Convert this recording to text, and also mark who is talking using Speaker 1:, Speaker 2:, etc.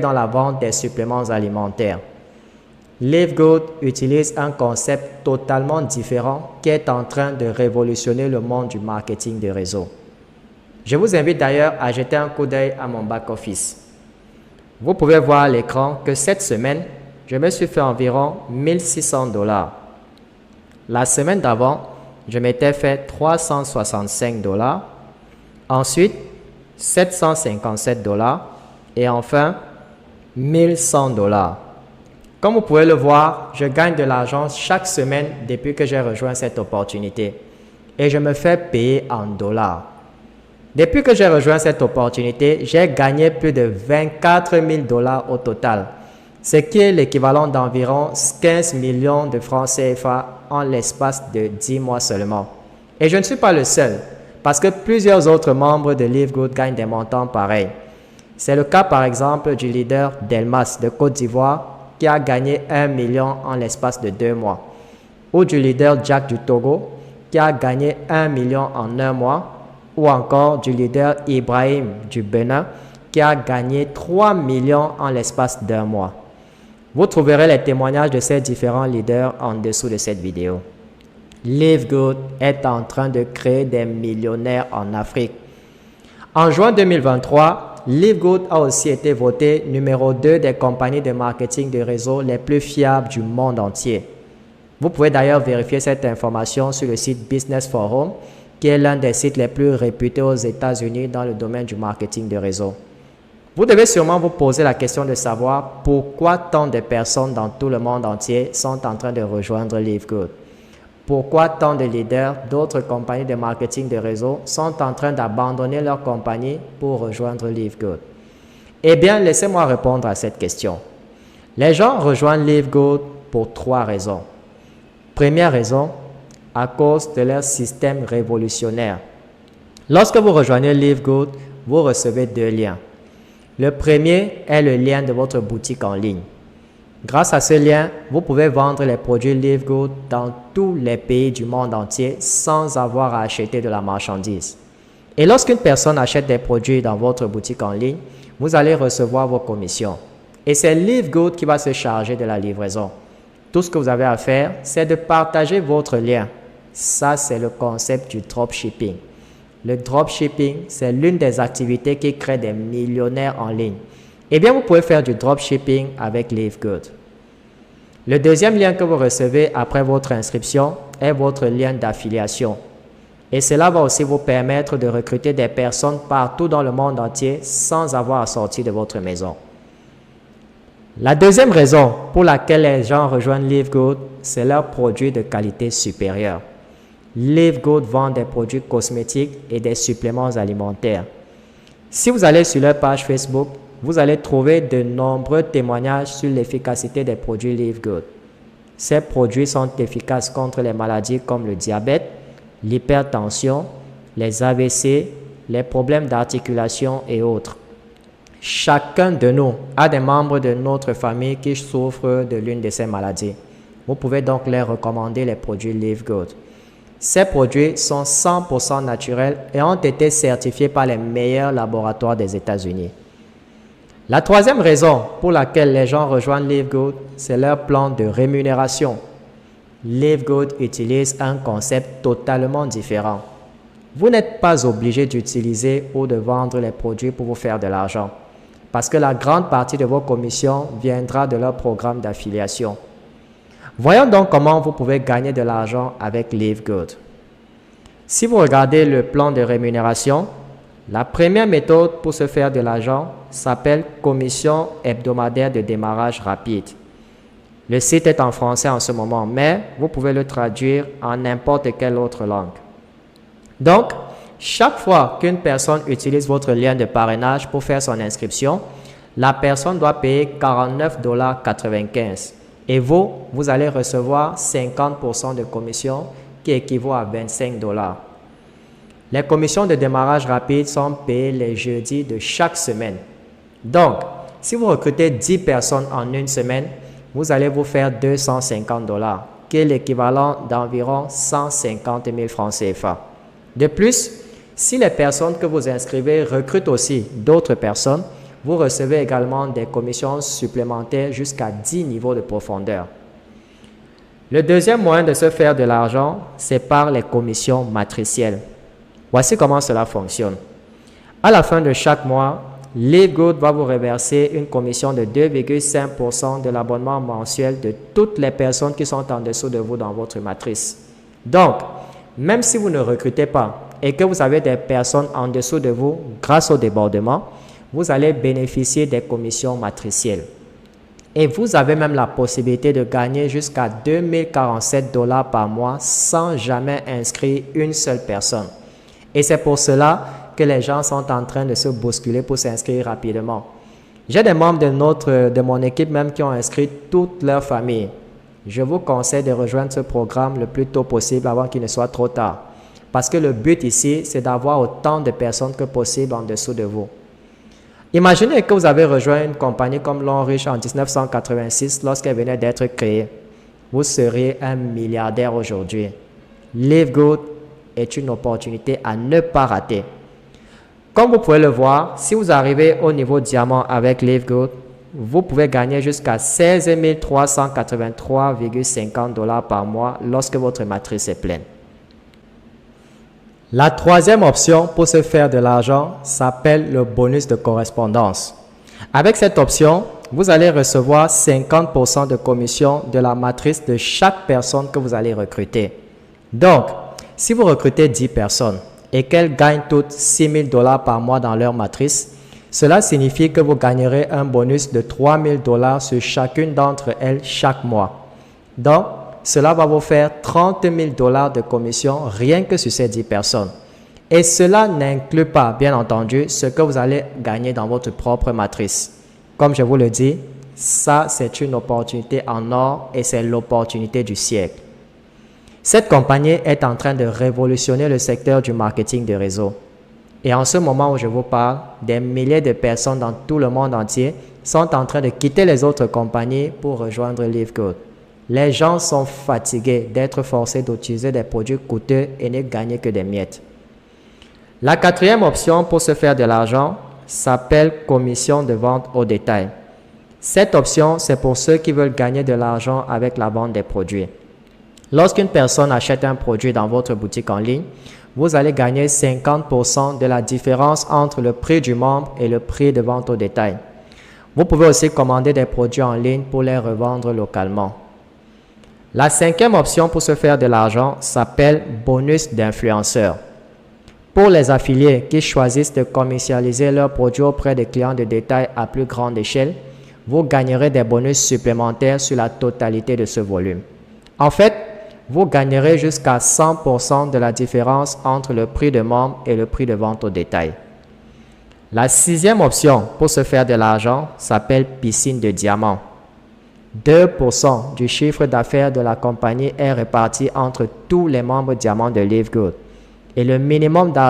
Speaker 1: dans la vente des suppléments alimentaires. Live Good utilise un concept totalement différent qui est en train de révolutionner le monde du marketing de réseau. Je vous invite d'ailleurs à jeter un coup d'œil à mon back-office. Vous pouvez voir à l'écran que cette semaine, je me suis fait environ 1600 $. La semaine d'avant, je m'étais fait 365 $. Ensuite, 757 $ et enfin 1100 $. Comme vous pouvez le voir, je gagne de l'argent chaque semaine depuis que j'ai rejoint cette opportunité et je me fais payer en dollars. Depuis que j'ai rejoint cette opportunité, j'ai gagné plus de 24 000 $ au total, ce qui est l'équivalent d'environ 15 millions de francs CFA en l'espace de 10 mois seulement. Et je ne suis pas le seul, parce que plusieurs autres membres de Live Good gagnent des montants pareils. C'est le cas par exemple du leader Delmas de Côte d'Ivoire qui a gagné 1 million en l'espace de 2 mois, ou du leader Jack du Togo qui a gagné 1 million en 1 mois, ou encore du leader Ibrahim du Bénin qui a gagné 3 millions en l'espace d'1 mois. Vous trouverez les témoignages de ces différents leaders en dessous de cette vidéo. Live Good est en train de créer des millionnaires en Afrique. En juin 2023, Live Good a aussi été voté numéro 2 des compagnies de marketing de réseau les plus fiables du monde entier. Vous pouvez d'ailleurs vérifier cette information sur le site Business Forum, qui est l'un des sites les plus réputés aux États-Unis dans le domaine du marketing de réseau. Vous devez sûrement vous poser la question de savoir pourquoi tant de personnes dans tout le monde entier sont en train de rejoindre Live Good. Pourquoi tant de leaders d'autres compagnies de marketing de réseau sont en train d'abandonner leur compagnie pour rejoindre Live Good? Eh bien, laissez-moi répondre à cette question. Les gens rejoignent Live Good pour 3 raisons. Première raison, à cause de leur système révolutionnaire. Lorsque vous rejoignez Live Good, vous recevez 2 liens. Le premier est le lien de votre boutique en ligne. Grâce à ce lien, vous pouvez vendre les produits Live Good dans tous les pays du monde entier sans avoir à acheter de la marchandise. Et lorsqu'une personne achète des produits dans votre boutique en ligne, vous allez recevoir vos commissions. Et c'est Live Good qui va se charger de la livraison. Tout ce que vous avez à faire, c'est de partager votre lien. Ça, c'est le concept du dropshipping. Le dropshipping, c'est l'une des activités qui crée des millionnaires en ligne. Eh bien, vous pouvez faire du dropshipping avec Live Good. Le deuxième lien que vous recevez après votre inscription est votre lien d'affiliation. Et cela va aussi vous permettre de recruter des personnes partout dans le monde entier sans avoir à sortir de votre maison. La deuxième raison pour laquelle les gens rejoignent Live Good, c'est leurs produits de qualité supérieure. Live Good vend des produits cosmétiques et des suppléments alimentaires. Si vous allez sur leur page Facebook, vous allez trouver de nombreux témoignages sur l'efficacité des produits Live Good. Ces produits sont efficaces contre les maladies comme le diabète, l'hypertension, les AVC, les problèmes d'articulation et autres. Chacun de nous a des membres de notre famille qui souffrent de l'une de ces maladies. Vous pouvez donc leur recommander les produits Live Good. Ces produits sont 100% naturels et ont été certifiés par les meilleurs laboratoires des États-Unis. La troisième raison pour laquelle les gens rejoignent Live Good, c'est leur plan de rémunération. Live Good utilise un concept totalement différent. Vous n'êtes pas obligé d'utiliser ou de vendre les produits pour vous faire de l'argent, parce que la grande partie de vos commissions viendra de leur programme d'affiliation. Voyons donc comment vous pouvez gagner de l'argent avec Live Good. Si vous regardez le plan de rémunération, la première méthode pour se faire de l'argent s'appelle commission hebdomadaire de démarrage rapide. Le site est en français en ce moment, mais vous pouvez le traduire en n'importe quelle autre langue. Donc, chaque fois qu'une personne utilise votre lien de parrainage pour faire son inscription, la personne doit payer 49,95 $. Et vous allez recevoir 50% de commission qui équivaut à 25 $. Les commissions de démarrage rapide sont payées les jeudis de chaque semaine. Donc, si vous recrutez 10 personnes en une semaine, vous allez vous faire 250 $, qui est l'équivalent d'environ 150 000 francs CFA. De plus, si les personnes que vous inscrivez recrutent aussi d'autres personnes, vous recevez également des commissions supplémentaires jusqu'à 10 niveaux de profondeur. Le deuxième moyen de se faire de l'argent, c'est par les commissions matricielles. Voici comment cela fonctionne. À la fin de chaque mois, LiveGood va vous reverser une commission de 2,5% de l'abonnement mensuel de toutes les personnes qui sont en dessous de vous dans votre matrice. Donc, même si vous ne recrutez pas et que vous avez des personnes en dessous de vous grâce au débordement, vous allez bénéficier des commissions matricielles. Et vous avez même la possibilité de gagner jusqu'à 2047 $ par mois sans jamais inscrire une seule personne. Et c'est pour cela que les gens sont en train de se bousculer pour s'inscrire rapidement. J'ai des membres de mon équipe même qui ont inscrit toute leur famille. Je vous conseille de rejoindre ce programme le plus tôt possible avant qu'il ne soit trop tard. Parce que le but ici, c'est d'avoir autant de personnes que possible en dessous de vous. Imaginez que vous avez rejoint une compagnie comme Longrich en 1986 lorsqu'elle venait d'être créée. Vous seriez un milliardaire aujourd'hui. LiveGood est une opportunité à ne pas rater. Comme vous pouvez le voir, si vous arrivez au niveau diamant avec LiveGood, vous pouvez gagner jusqu'à 16 383,50 $ par mois lorsque votre matrice est pleine. La troisième option pour se faire de l'argent s'appelle le bonus de correspondance. Avec cette option, vous allez recevoir 50% de commission de la matrice de chaque personne que vous allez recruter. Donc, si vous recrutez 10 personnes et qu'elles gagnent toutes 6 000 $ par mois dans leur matrice, cela signifie que vous gagnerez un bonus de 3 000 $ sur chacune d'entre elles chaque mois. Donc, cela va vous faire 30 000 $ de commission rien que sur ces 10 personnes. Et cela n'inclut pas, bien entendu, ce que vous allez gagner dans votre propre matrice. Comme je vous le dis, ça c'est une opportunité en or et c'est l'opportunité du siècle. Cette compagnie est en train de révolutionner le secteur du marketing de réseau. Et en ce moment où je vous parle, des milliers de personnes dans tout le monde entier sont en train de quitter les autres compagnies pour rejoindre LiveGood. Les gens sont fatigués d'être forcés d'utiliser des produits coûteux et ne gagner que des miettes. La quatrième option pour se faire de l'argent s'appelle commission de vente au détail. Cette option, c'est pour ceux qui veulent gagner de l'argent avec la vente des produits. Lorsqu'une personne achète un produit dans votre boutique en ligne, vous allez gagner 50% de la différence entre le prix du membre et le prix de vente au détail. Vous pouvez aussi commander des produits en ligne pour les revendre localement. La cinquième option pour se faire de l'argent s'appelle bonus d'influenceur. Pour les affiliés qui choisissent de commercialiser leurs produits auprès des clients de détail à plus grande échelle, vous gagnerez des bonus supplémentaires sur la totalité de ce volume. En fait, vous gagnerez jusqu'à 100% de la différence entre le prix de membre et le prix de vente au détail. La sixième option pour se faire de l'argent s'appelle piscine de diamants. 2% du chiffre d'affaires de la compagnie est réparti entre tous les membres diamants de LiveGood. Et le minimum d'argent